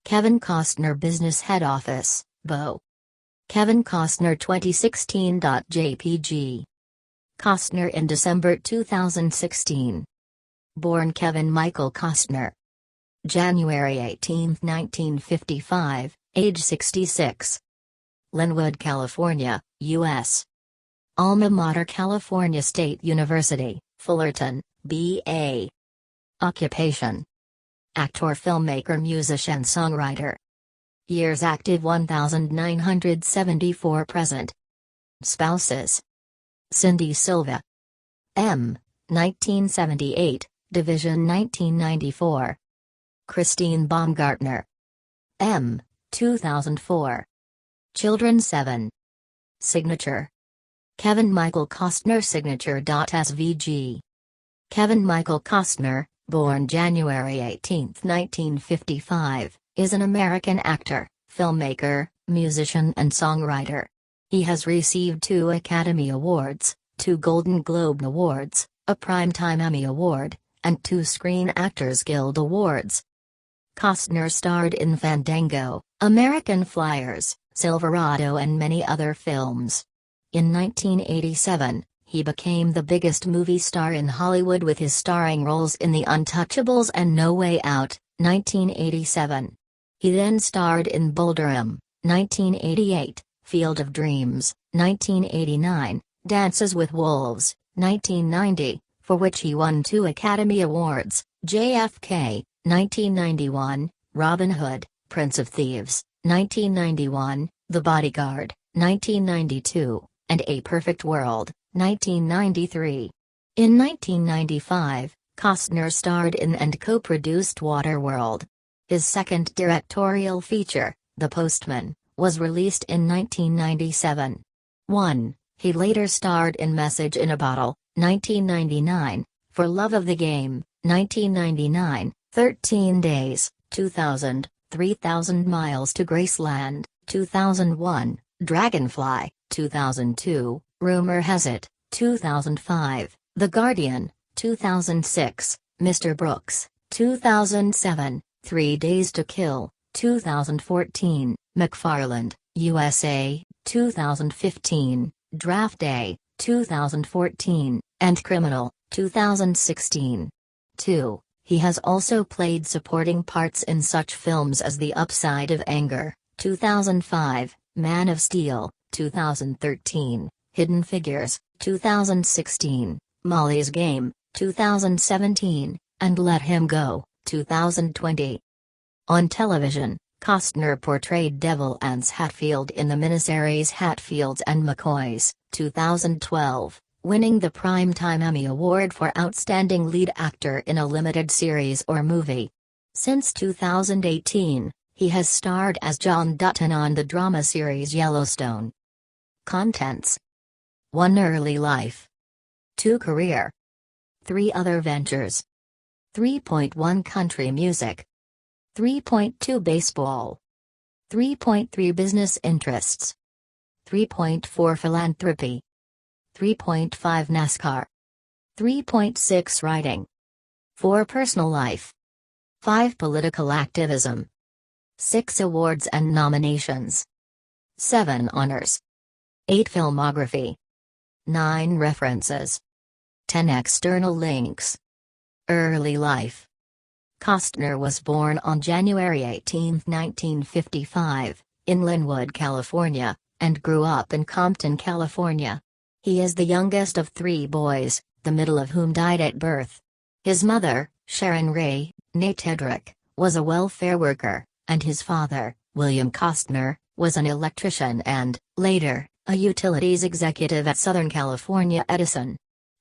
Kevin Costner Business Head Office, Bo. Kevin Costner 2016.jpg. Costner in December 2016. Born Kevin Michael Costner. January 18, 1955, age 66. Linwood, California, U.S. Alma Mater California State University, Fullerton, B.A. Occupation: actor, filmmaker, musician, songwriter. Years active 1974 present. Spouses: Cindy Silva, M. 1978, Division 1994. Christine Baumgartner, M. 2004. Children 7. Signature: Kevin Michael Costner. Signature.svg. Kevin Michael Costner, born January 18, 1955, is an American actor, filmmaker, musician and songwriter. He has received 2 Academy Awards, 2 Golden Globe Awards, a Primetime Emmy Award, and 2 Screen Actors Guild Awards. Costner starred in Fandango, American Flyers, Silverado and many other films. In 1987, he became the biggest movie star in Hollywood with his starring roles in The Untouchables and No Way Out, 1987. He then starred in Bullderham, 1988, Field of Dreams, 1989, Dances with Wolves, 1990, for which he won 2 Academy Awards, JFK, 1991, Robin Hood, Prince of Thieves, 1991, The Bodyguard, 1992, and A Perfect World, 1993. In 1995, Costner starred in and co-produced Waterworld. His second directorial feature, The Postman, was released in 1997. 1. He later starred in Message in a Bottle, 1999, For Love of the Game, 1999, 13 Days, 2000, 3,000 Miles to Graceland, 2001, Dragonfly, 2002, Rumor Has It, 2005, The Guardian, 2006, Mr. Brooks, 2007, 3 Days to Kill, 2014, McFarland, USA, 2015, Draft Day, 2014, and Criminal, 2016. 2. He has also played supporting parts in such films as The Upside of Anger, 2005, Man of Steel, 2013, Hidden Figures, 2016, Molly's Game, 2017, and Let Him Go, 2020. On television, Costner portrayed Devil Anse Hatfield in the miniseries Hatfields and McCoys, 2012, winning the Primetime Emmy Award for Outstanding Lead Actor in a Limited Series or Movie. Since 2018, he has starred as John Dutton on the drama series Yellowstone. Contents: 1 Early life, 2 Career, 3 Other ventures, 3.1 Country music, 3.2 Baseball, 3.3 Business interests, 3.4 Philanthropy, 3.5 NASCAR, 3.6 Writing, 4 Personal life, 5 Political activism, 6 Awards and nominations, 7 Honors, 8 Filmography, 9 References, 10 External links. Early life. Costner was born on January 18, 1955, in Linwood, California, and grew up in Compton, California. He is the youngest of 3 boys, the middle of whom died at birth. His mother, Sharon Ray, née Tedrick, was a welfare worker, and his father, William Costner, was an electrician and, later, a utilities executive at Southern California Edison.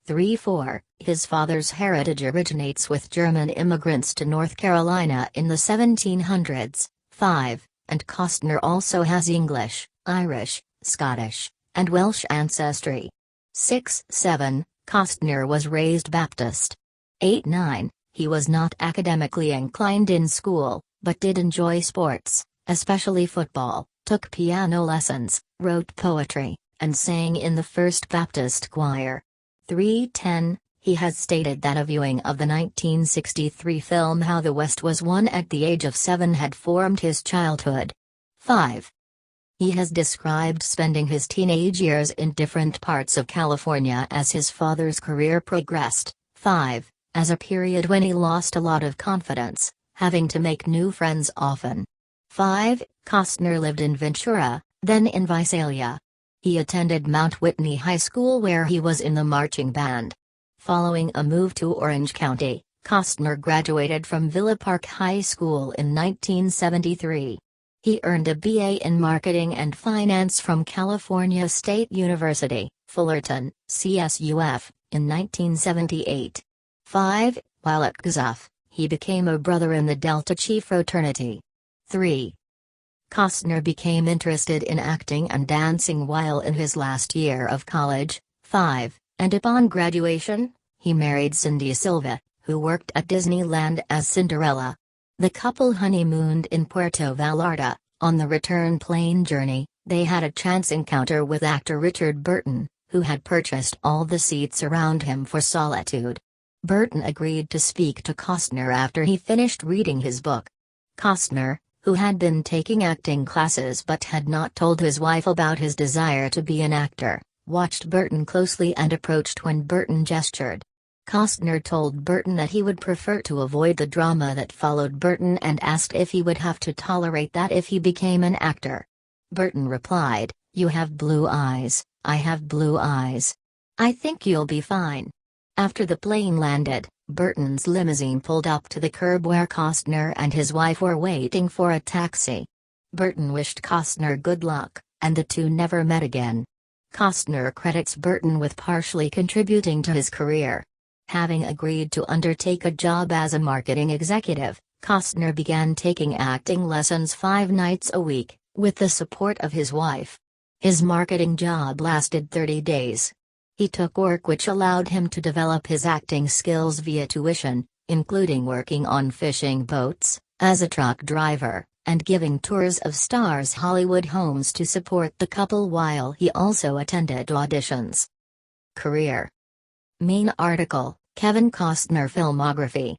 3-4. His father's heritage originates with German immigrants to North Carolina in the 1700s. 5. And Costner also has English, Irish, Scottish, and Welsh ancestry. 6-7. Costner was raised Baptist. 8-9. He was not academically inclined in school, but did enjoy sports, especially football, took piano lessons, wrote poetry, and sang in the First Baptist Choir. 3-10. He has stated that a viewing of the 1963 film How the West Was Won at the age of 7 had formed his childhood. 5. He has described spending his teenage years in different parts of California as his father's career progressed. 5. As a period when he lost a lot of confidence, having to make new friends often. 5. Costner lived in Ventura, then in Visalia. He attended Mount Whitney High School where he was in the marching band. Following a move to Orange County, Costner graduated from Villa Park High School in 1973. He earned a BA in Marketing and Finance from California State University, Fullerton, CSUF, in 1978. 5. While at CSUF, he became a brother in the Delta Chi fraternity. 3. Costner became interested in acting and dancing while in his last year of college. 5. And upon graduation, he married Cindy Silva, who worked at Disneyland as Cinderella. The couple honeymooned in Puerto Vallarta. On the return plane journey, they had a chance encounter with actor Richard Burton, who had purchased all the seats around him for Solitude. Burton agreed to speak to Costner after he finished reading his book. Costner, who had been taking acting classes but had not told his wife about his desire to be an actor, watched Burton closely and approached when Burton gestured. Costner told Burton that he would prefer to avoid the drama that followed Burton and asked if he would have to tolerate that if he became an actor. Burton replied, "You have blue eyes, I have blue eyes. I think you'll be fine." After the plane landed, Burton's limousine pulled up to the curb where Costner and his wife were waiting for a taxi. Burton wished Costner good luck, and the two never met again. Costner credits Burton with partially contributing to his career. Having agreed to undertake a job as a marketing executive, Costner began taking acting lessons 5 nights a week, with the support of his wife. His marketing job lasted 30 days. He took work which allowed him to develop his acting skills via tuition, including working on fishing boats, as a truck driver, and giving tours of stars' Hollywood homes to support the couple while he also attended auditions. Career. Main article, Kevin Costner filmography.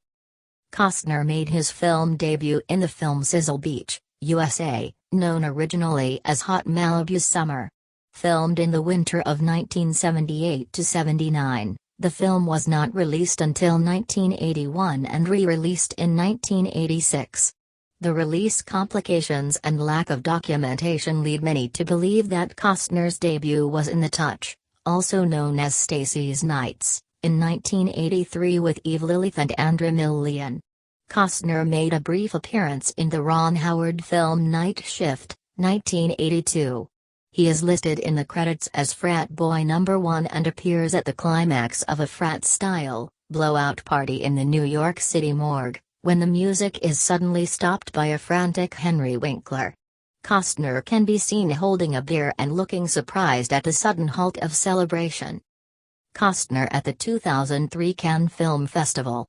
Costner made his film debut in the film Sizzle Beach, USA, known originally as Hot Malibu Summer. Filmed in the winter of 1978-79, the film was not released until 1981 and re-released in 1986. The release complications and lack of documentation lead many to believe that Costner's debut was in The Touch, also known as Stacy's Nights, in 1983 with Eve Lilith and Andra Millian. Costner made a brief appearance in the Ron Howard film Night Shift, 1982. He is listed in the credits as Frat Boy Number 1 and appears at the climax of a frat-style blowout party in the New York City morgue, when the music is suddenly stopped by a frantic Henry Winkler. Costner can be seen holding a beer and looking surprised at the sudden halt of celebration. Costner at the 2003 Cannes Film Festival.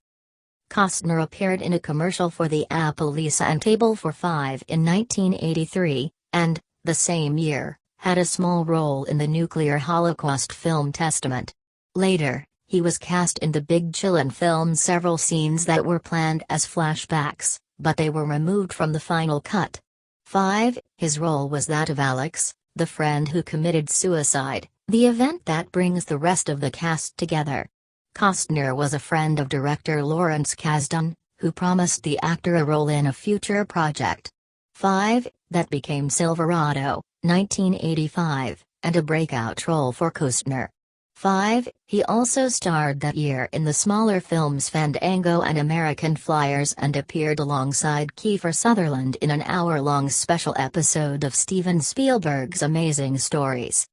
Costner appeared in a commercial for the Apple Lisa and Table for Five in 1983, and, the same year, had a small role in the nuclear Holocaust film Testament. Later, he was cast in the Big Chillin' film. Several scenes that were planned as flashbacks, but they were removed from the final cut. 5. His role was that of Alex, the friend who committed suicide, the event that brings the rest of the cast together. Costner was a friend of director Lawrence Kasdan, who promised the actor a role in a future project. 5. That became Silverado, 1985, and a breakout role for Costner. 5. He also starred that year in the smaller films Fandango and American Flyers and appeared alongside Kiefer Sutherland in an hour-long special episode of Steven Spielberg's Amazing Stories.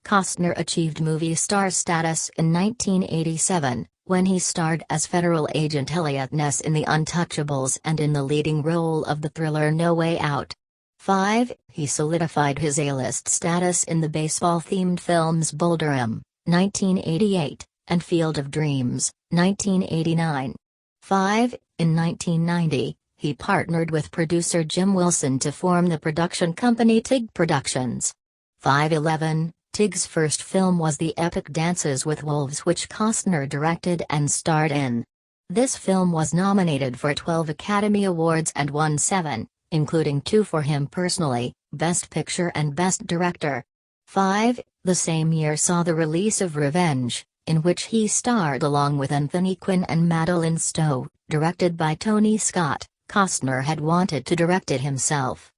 Costner achieved movie star status in 1987, when he starred as federal agent Elliot Ness in The Untouchables and in the leading role of the thriller No Way Out. 5. He solidified his A-list status in the baseball-themed films Boulder M., 1988, and Field of Dreams, 1989. 5. In 1990, he partnered with producer Jim Wilson to form the production company TIG Productions. 511, Tig's first film was the epic Dances with Wolves, which Costner directed and starred in. This film was nominated for 12 Academy Awards and won 7, including 2 for him personally, Best Picture and Best Director. 5. The same year saw the release of Revenge, in which he starred along with Anthony Quinn and Madeline Stowe, directed by Tony Scott. Costner had wanted to direct it himself.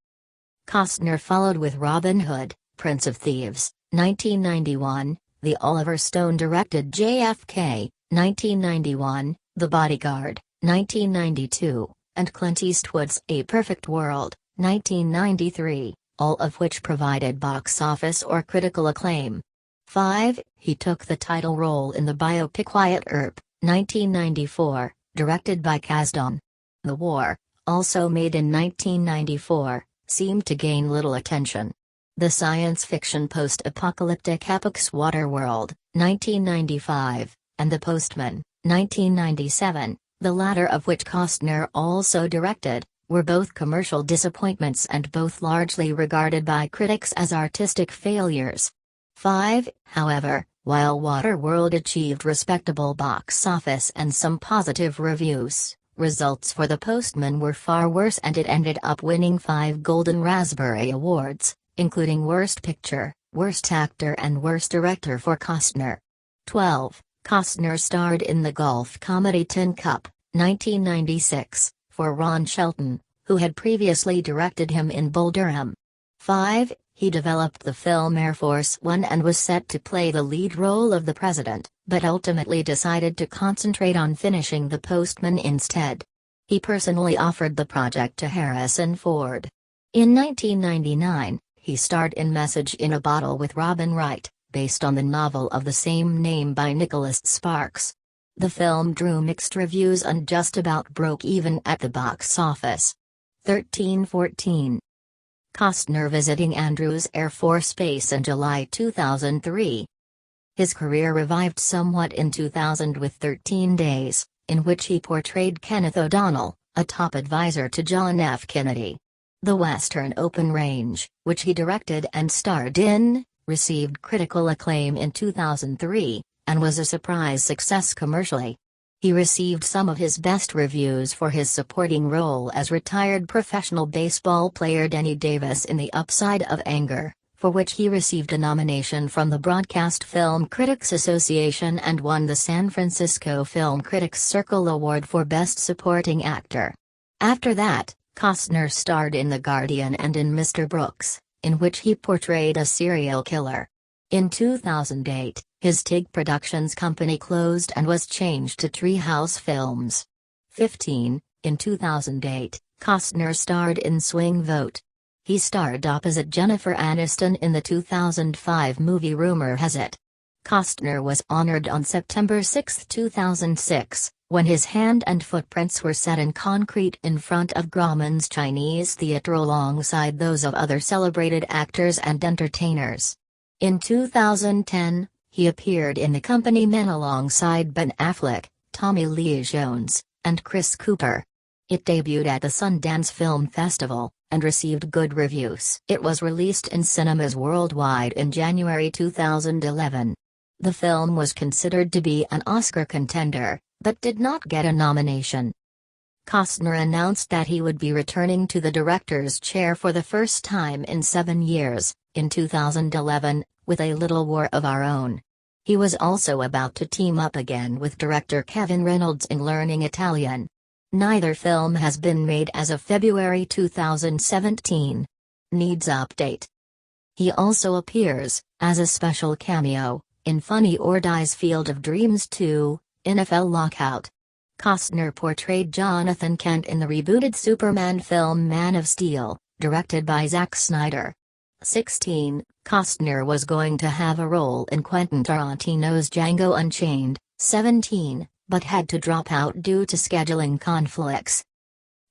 Costner followed with Robin Hood, Prince of Thieves, 1991, the Oliver Stone-directed JFK, 1991, The Bodyguard, 1992, and Clint Eastwood's A Perfect World, 1993, all of which provided box office or critical acclaim. 5. He took the title role in the biopic Wyatt Earp, 1994, directed by Kasdan. The War, also made in 1994, seemed to gain little attention. The science fiction post-apocalyptic epics Waterworld, 1995, and The Postman, 1997, the latter of which Costner also directed, were both commercial disappointments and both largely regarded by critics as artistic failures. 5. However, while Waterworld achieved respectable box office and some positive reviews, results for The Postman were far worse, and it ended up winning 5 Golden Raspberry Awards, including Worst Picture, Worst Actor and Worst Director for Costner. 12. Costner starred in the golf comedy Tin Cup, 1996, for Ron Shelton, who had previously directed him in Bull Durham. 5. He developed the film Air Force One and was set to play the lead role of the president, but ultimately decided to concentrate on finishing The Postman instead. He personally offered the project to Harrison Ford. In 1999, he starred in Message in a Bottle with Robin Wright, based on the novel of the same name by Nicholas Sparks. The film drew mixed reviews and just about broke even at the box office. 13-14. Costner visiting Andrews Air Force Base in July 2003. His career revived somewhat in 2000 with 13 Days, in which he portrayed Kenneth O'Donnell, a top advisor to John F. Kennedy. The Western Open Range, which he directed and starred in, received critical acclaim in 2003, and was a surprise success commercially. He received some of his best reviews for his supporting role as retired professional baseball player Denny Davis in The Upside of Anger, for which he received a nomination from the Broadcast Film Critics Association and won the San Francisco Film Critics Circle Award for Best Supporting Actor. After that, Costner starred in The Guardian and in Mr. Brooks, in which he portrayed a serial killer. In 2008, his Tig Productions company closed and was changed to Treehouse Films. 15. In 2008, Costner starred in Swing Vote. He starred opposite Jennifer Aniston in the 2005 movie Rumor Has It. Costner was honored on September 6, 2006, when his hand and footprints were set in concrete in front of Grauman's Chinese Theatre alongside those of other celebrated actors and entertainers. In 2010, he appeared in The Company Men alongside Ben Affleck, Tommy Lee Jones, and Chris Cooper. It debuted at the Sundance Film Festival, and received good reviews. It was released in cinemas worldwide in January 2011. The film was considered to be an Oscar contender, but did not get a nomination. Costner announced that he would be returning to the director's chair for the first time in 7 years, in 2011, with A Little War of Our Own. He was also about to team up again with director Kevin Reynolds in Learning Italian. Neither film has been made as of February 2017. Needs update. He also appears, as a special cameo, in Funny or Die's Field of Dreams 2, NFL Lockout. Costner portrayed Jonathan Kent in the rebooted Superman film Man of Steel, directed by Zack Snyder. 16. Costner was going to have a role in Quentin Tarantino's Django Unchained, 17, but had to drop out due to scheduling conflicts.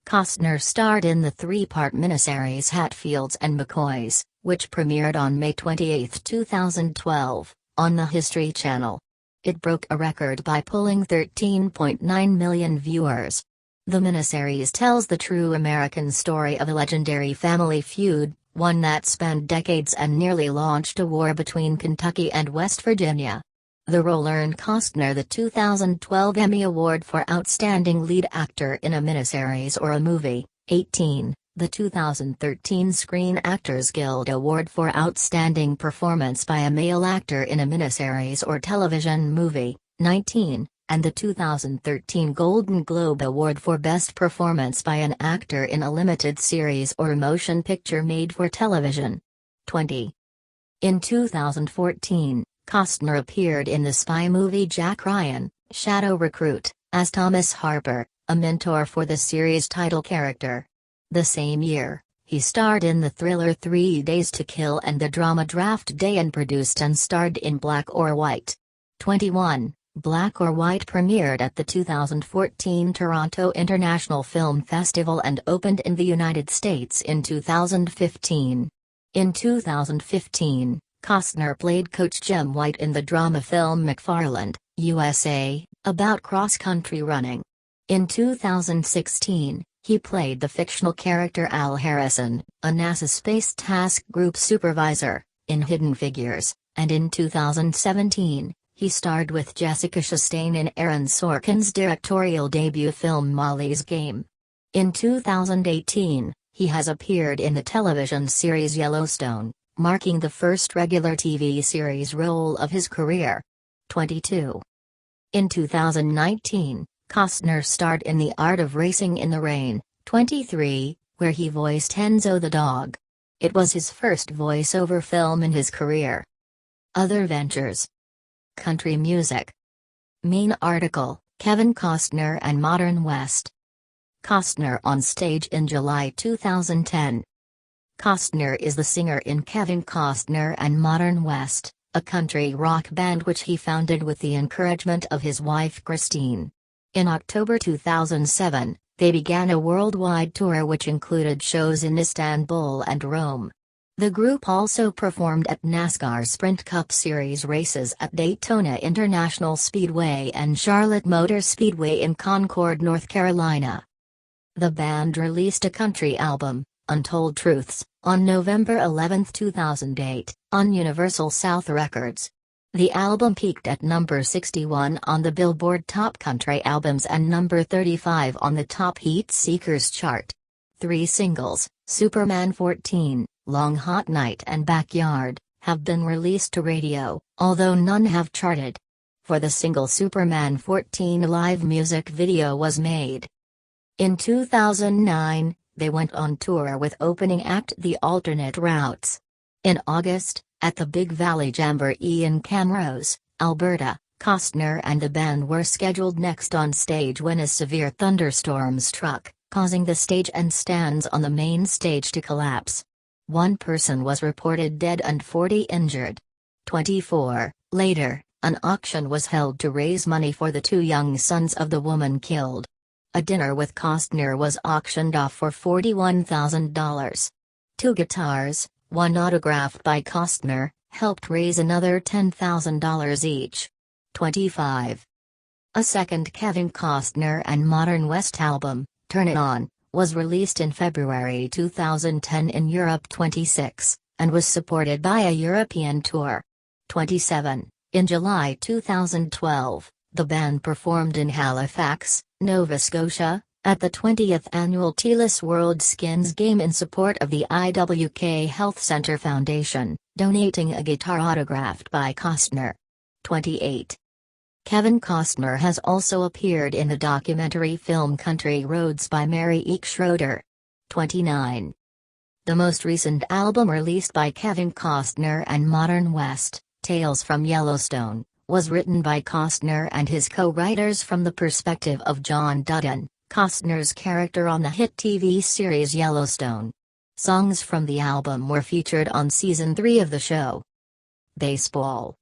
Costner starred in the 3-part miniseries Hatfields and McCoys, which premiered on May 28, 2012, on the History Channel. It broke a record by pulling 13.9 million viewers. The miniseries tells the true American story of a legendary family feud, one that spanned decades and nearly launched a war between Kentucky and West Virginia. The role earned Costner the 2012 Emmy Award for Outstanding Lead Actor in a Miniseries or a Movie. 18. The 2013 Screen Actors Guild Award for Outstanding Performance by a Male Actor in a Miniseries or Television Movie. 19. And the 2013 Golden Globe Award for Best Performance by an Actor in a Limited Series or Motion Picture made for television. 20. In 2014, Costner appeared in the spy movie Jack Ryan, Shadow Recruit, as Thomas Harper, a mentor for the series' title character. The same year, he starred in the thriller 3 Days to Kill and the drama Draft Day and produced and starred in Black or White. 21. Black or White premiered at the 2014 Toronto International Film Festival and opened in the United States in 2015. In 2015, Costner played Coach Jim White in the drama film McFarland, USA, about cross-country running. In 2016, he played the fictional character Al Harrison, a NASA Space Task Group supervisor, in Hidden Figures, and in 2017, he starred with Jessica Chastain in Aaron Sorkin's directorial debut film Molly's Game. In 2018, he has appeared in the television series Yellowstone, marking the first regular TV series role of his career. 22. In 2019, Costner starred in The Art of Racing in the Rain, 23, where he voiced Enzo the dog. It was his first voiceover film in his career. Other ventures. Country music. Main article, Kevin Costner and Modern West. Costner on stage in July 2010. Costner is the singer in Kevin Costner and Modern West, a country rock band which he founded with the encouragement of his wife Christine. In October 2007, they began a worldwide tour which included shows in Istanbul and Rome. The group also performed at NASCAR Sprint Cup Series races at Daytona International Speedway and Charlotte Motor Speedway in Concord, North Carolina. The band released a country album, Untold Truths, on November 11, 2008, on Universal South Records. The album peaked at number 61 on the Billboard Top Country Albums and number 35 on the Top Heat Seekers chart. 3 singles, Superman 14, Long Hot Night and Backyard, have been released to radio, although none have charted. For the single Superman 14, a live music video was made. In 2009, they went on tour with opening act The Alternate Routes. In August, at the Big Valley Jamboree in Camrose, Alberta, Costner and the band were scheduled next on stage when a severe thunderstorm struck, causing the stage and stands on the main stage to collapse. 1 person was reported dead and 40 injured. 24. Later, an auction was held to raise money for the 2 young sons of the woman killed. A dinner with Costner was auctioned off for $41,000. 2 guitars, one autographed by Costner, helped raise another $10,000 each. 25. A second Kevin Costner and Modern West album, Turn It On, was released in February 2010 in Europe. 26, and was supported by a European tour. 27. In July 2012, the band performed in Halifax, Nova Scotia, at the 20th annual TELUS World Skins Game in support of the IWK Health Center Foundation, donating a guitar autographed by Costner. 28. Kevin Costner has also appeared in the documentary film Country Roads by Mary Eek Schroeder. 29. The most recent album released by Kevin Costner and Modern West, Tales from Yellowstone, was written by Costner and his co-writers from the perspective of John Dutton, Costner's character on the hit TV series Yellowstone. Songs from the album were featured on Season 3 of the show. Baseball.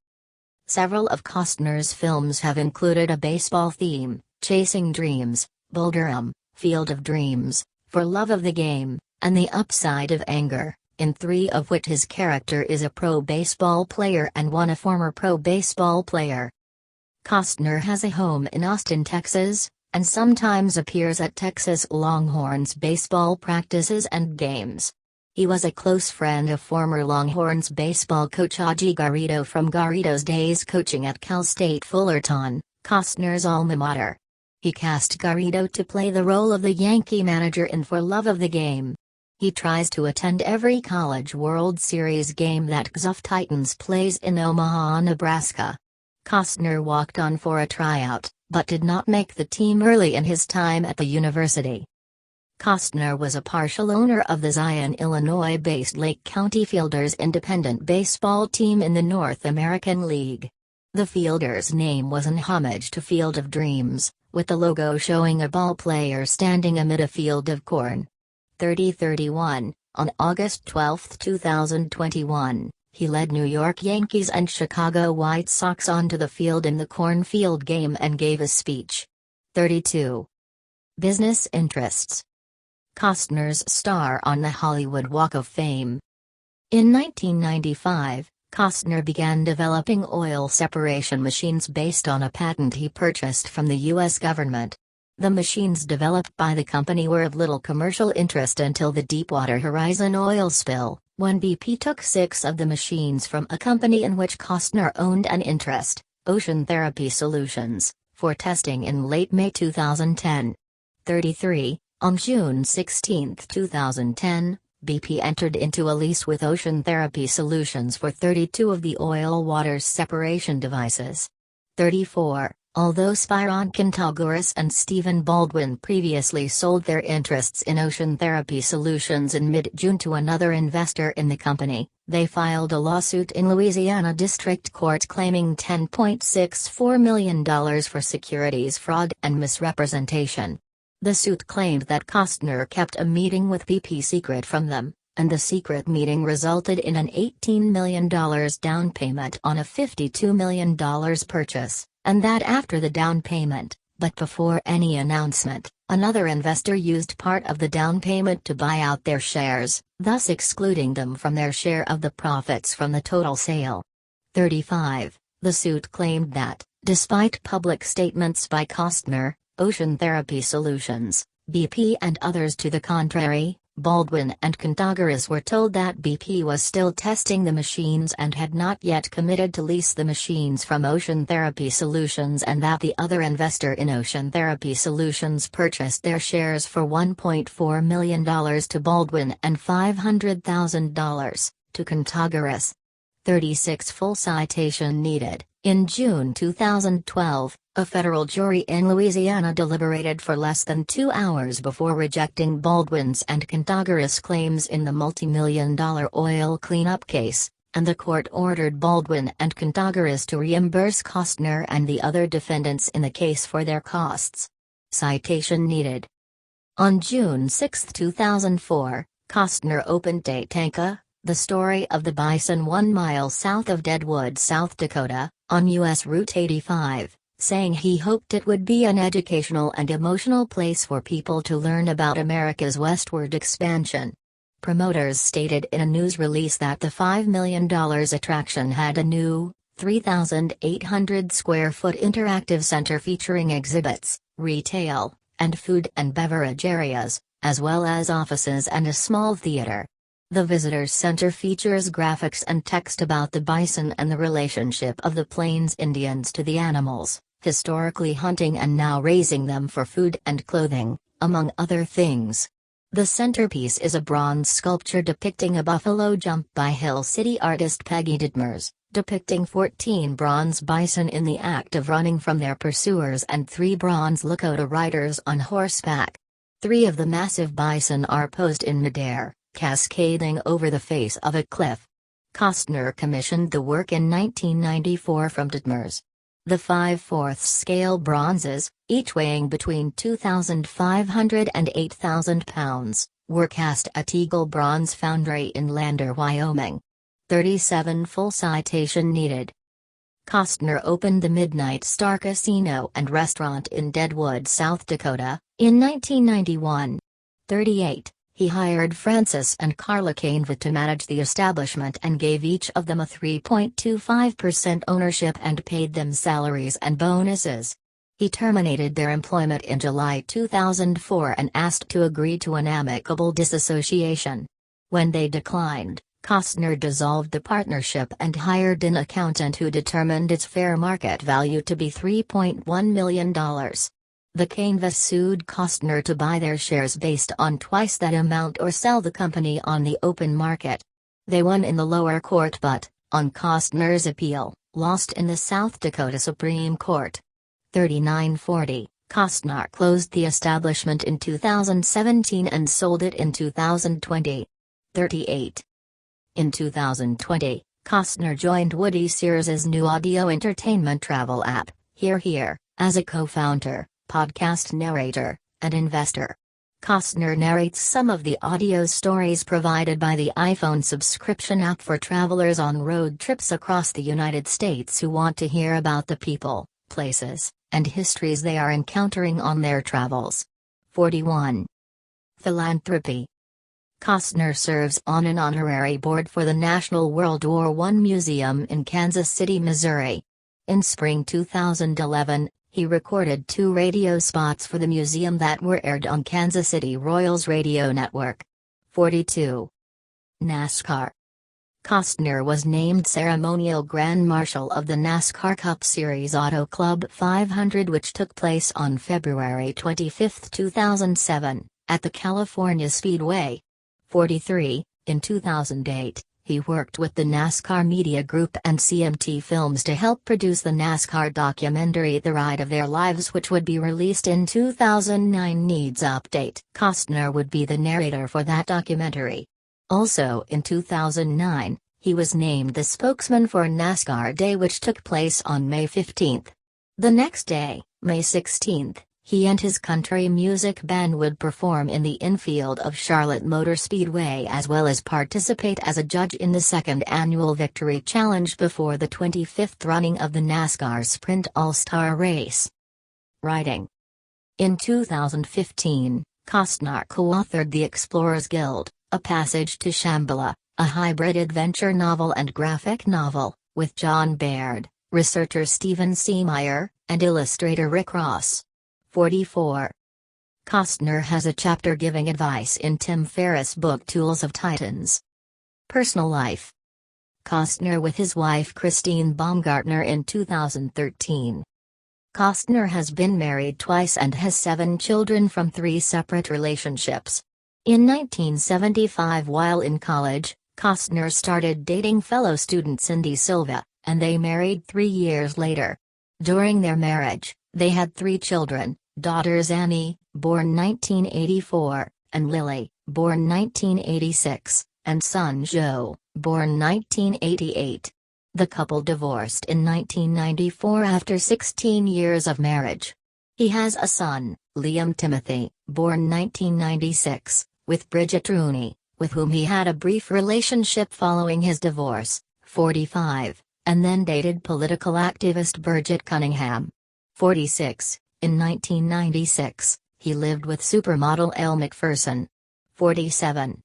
Several of Costner's films have included a baseball theme, Chasing Dreams, Bull Durham, Field of Dreams, For Love of the Game, and The Upside of Anger, in 3 of which his character is a pro baseball player and 1 a former pro baseball player. Costner has a home in Austin, Texas, and sometimes appears at Texas Longhorns baseball practices and games. He was a close friend of former Longhorns baseball coach Augie Garrido from Garrido's days coaching at Cal State Fullerton, Costner's alma mater. He cast Garrido to play the role of the Yankee manager in For Love of the Game. He tries to attend every College World Series game that XUF Titans plays in Omaha, Nebraska. Costner walked on for a tryout, but did not make the team early in his time at the university. Costner was a partial owner of the Zion, Illinois-based Lake County Fielders independent baseball team in the North American League. The Fielders' name was in homage to Field of Dreams, with the logo showing a ball player standing amid a field of corn. 30-31, on August 12, 2021, he led New York Yankees and Chicago White Sox onto the field in the cornfield game and gave a speech. 32. Business interests. Costner's star on the Hollywood Walk of Fame. In 1995, Costner began developing oil separation machines based on a patent he purchased from the U.S. government. The machines developed by the company were of little commercial interest until the Deepwater Horizon oil spill, when BP took 6 of the machines from a company in which Costner owned an interest, Ocean Therapy Solutions, for testing in late May 2010. 33. On June 16, 2010, BP entered into a lease with Ocean Therapy Solutions for 32 of the oil-water separation devices. 34. Although Spyron Contagoras and Stephen Baldwin previously sold their interests in Ocean Therapy Solutions in mid-June to another investor in the company, they filed a lawsuit in Louisiana District Court claiming $10.64 million for securities fraud and misrepresentation. The suit claimed that Costner kept a meeting with BP secret from them, and the secret meeting resulted in an $18 million down payment on a $52 million purchase, and that after the down payment, but before any announcement, another investor used part of the down payment to buy out their shares, thus excluding them from their share of the profits from the total sale. 35. The suit claimed that, despite public statements by Costner, Ocean Therapy Solutions, BP and others to the contrary, Baldwin and Contagoras were told that BP was still testing the machines and had not yet committed to lease the machines from Ocean Therapy Solutions, and that the other investor in Ocean Therapy Solutions purchased their shares for $1.4 million to Baldwin and $500,000 to Contagoras. 36. Full citation needed. In June 2012, a federal jury in Louisiana deliberated for less than 2 hours before rejecting Baldwin's and Contagoras' claims in the multi-million-dollar oil cleanup case, and the court ordered Baldwin and Contagoras to reimburse Costner and the other defendants in the case for their costs. Citation needed. On June 6, 2004, Costner opened Dhaka, the story of the bison 1 mile south of Deadwood, South Dakota, on U.S. Route 85, saying he hoped it would be an educational and emotional place for people to learn about America's westward expansion. Promoters stated in a news release that the $5 million attraction had a new, 3,800 square foot interactive center featuring exhibits, retail, and food and beverage areas, as well as offices and a small theater. The Visitors Center features graphics and text about the bison and the relationship of the Plains Indians to the animals, historically hunting and now raising them for food and clothing, among other things. The centerpiece is a bronze sculpture depicting a buffalo jump by Hill City artist Peggy Dittmers, depicting 14 bronze bison in the act of running from their pursuers and 3 bronze Lakota riders on horseback. 3 of the massive bison are posed in midair, cascading over the face of a cliff. Costner commissioned the work in 1994 from Dittmers. The 5/4 scale bronzes, each weighing between 2,500 and 8,000 pounds, were cast at Eagle Bronze Foundry in Lander, Wyoming. 37. Full citation needed. Costner opened the Midnight Star Casino and Restaurant in Deadwood, South Dakota, in 1991. 38. He hired Francis and Carla Caneva to manage the establishment and gave each of them a 3.25% ownership and paid them salaries and bonuses. He terminated their employment in July 2004 and asked to agree to an amicable disassociation. When they declined, Costner dissolved the partnership and hired an accountant who determined its fair market value to be $3.1 million. The canvas sued Costner to buy their shares based on twice that amount or sell the company on the open market. They won in the lower court but, on Costner's appeal, lost in the South Dakota Supreme Court. 3940, Costner closed the establishment in 2017 and sold it in 2020. 38. In 2020, Costner joined Woody Sears's new audio entertainment travel app, Here, as a co-founder, podcast narrator, and investor. Costner narrates some of the audio stories provided by the iPhone subscription app for travelers on road trips across the United States who want to hear about the people, places, and histories they are encountering on their travels. 41. Philanthropy. Costner serves on an honorary board for the National World War I Museum in Kansas City, Missouri. In spring 2011, he recorded 2 radio spots for the museum that were aired on Kansas City Royals radio network. 42. NASCAR. Costner was named ceremonial Grand Marshal of the NASCAR Cup Series Auto Club 500, which took place on February 25, 2007, at the California Speedway. 43. In 2008, he worked with the NASCAR Media Group and CMT Films to help produce the NASCAR documentary The Ride of Their Lives, which would be released in 2009. Needs update. Costner would be the narrator for that documentary. Also in 2009, he was named the spokesman for NASCAR Day, which took place on May 15. The next day, May 16, he and his country music band would perform in the infield of Charlotte Motor Speedway as well as participate as a judge in the second annual Victory Challenge before the 25th running of the NASCAR Sprint All-Star Race. Writing. In 2015, Costner co-authored The Explorers Guild, A Passage to Shambhala, a hybrid adventure novel and graphic novel, with John Baird, researcher Stephen C. Meyer, and illustrator Rick Ross. 44. Costner has a chapter giving advice in Tim Ferriss' book Tools of Titans. Personal life. Costner with his wife Christine Baumgartner in 2013. Costner has been married twice and has 7 children from 3 separate relationships. In 1975, while in college, Costner started dating fellow student Cindy Silva, and they married 3 years later. During their marriage, they had 3 children, daughters Annie, born 1984, and Lily, born 1986, and son Joe, born 1988. The couple divorced in 1994 after 16 years of marriage. He has a son, Liam Timothy, born 1996, with Bridget Rooney, with whom he had a brief relationship following his divorce, 45, and then dated political activist Bridget Cunningham. 46. In 1996, he lived with supermodel Elle Macpherson. 47.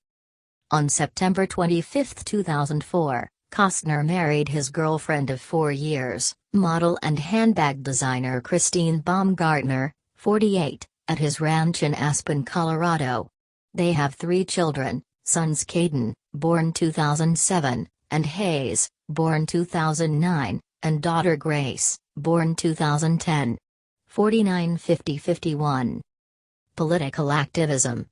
On September 25, 2004, Costner married his girlfriend of 4 years, model and handbag designer Christine Baumgartner, 48, at his ranch in Aspen, Colorado. They have 3 children, sons Caden, born 2007, and Hayes, born 2009, and daughter Grace, born 2010. 49-50-51. Political activism.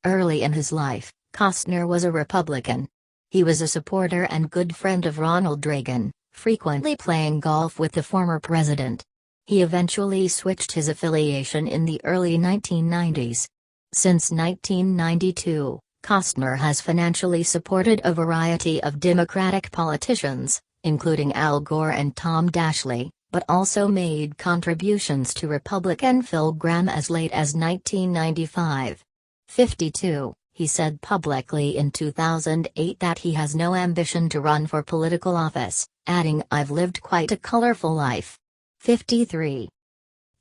Early in his life, Costner was a Republican. He was a supporter and good friend of Ronald Reagan, frequently playing golf with the former president. He eventually switched his affiliation in the early 1990s. Since 1992, Costner has financially supported a variety of Democratic politicians, including Al Gore and Tom Dashley, but also made contributions to Republican Phil Gramm as late as 1995. 52. He said publicly in 2008 that he has no ambition to run for political office, adding, "I've lived quite a colorful life." 53.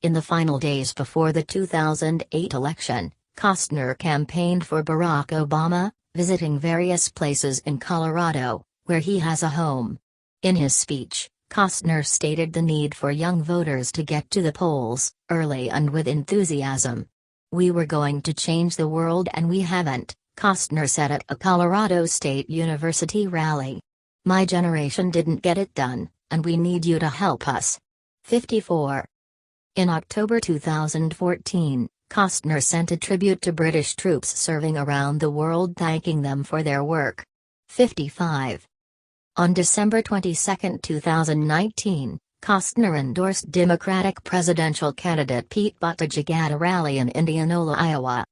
In the final days before the 2008 election, Costner campaigned for Barack Obama, visiting various places in Colorado, where he has a home. In his speech, Costner stated the need for young voters to get to the polls, early and with enthusiasm. "We were going to change the world and we haven't, Costner said at a Colorado State University rally. "My generation didn't get it done, and we need you to help us." 54. In October 2014, Costner sent a tribute to British troops serving around the world, thanking them for their work. 55. On December 22, 2019, Costner endorsed Democratic presidential candidate Pete Buttigieg at a rally in Indianola, Iowa.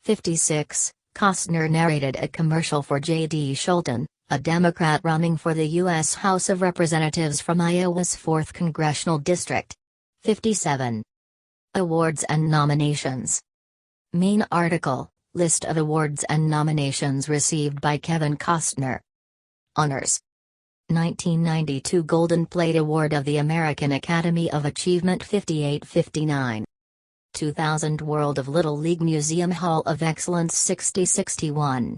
56. Costner narrated a commercial for J.D. Scholten, a Democrat running for the U.S. House of Representatives from Iowa's 4th Congressional District. 57. Awards and nominations. Main article, list of awards and nominations received by Kevin Costner. Honors. 1992 Golden Plate Award of the American Academy of Achievement 58-59. 2000 World of Little League Museum Hall of Excellence 60-61.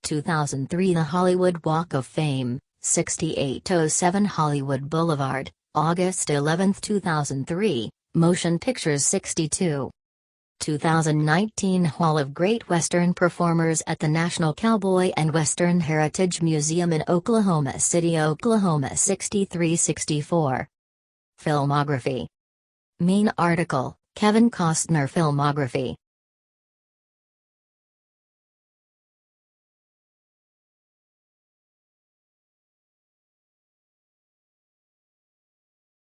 2003 The Hollywood Walk of Fame, 6807 Hollywood Boulevard, August 11, 2003, Motion Pictures 62. 2019 Hall of Great Western Performers at the National Cowboy and Western Heritage Museum in Oklahoma City, Oklahoma 63-64. Filmography. Main article, Kevin Costner Filmography.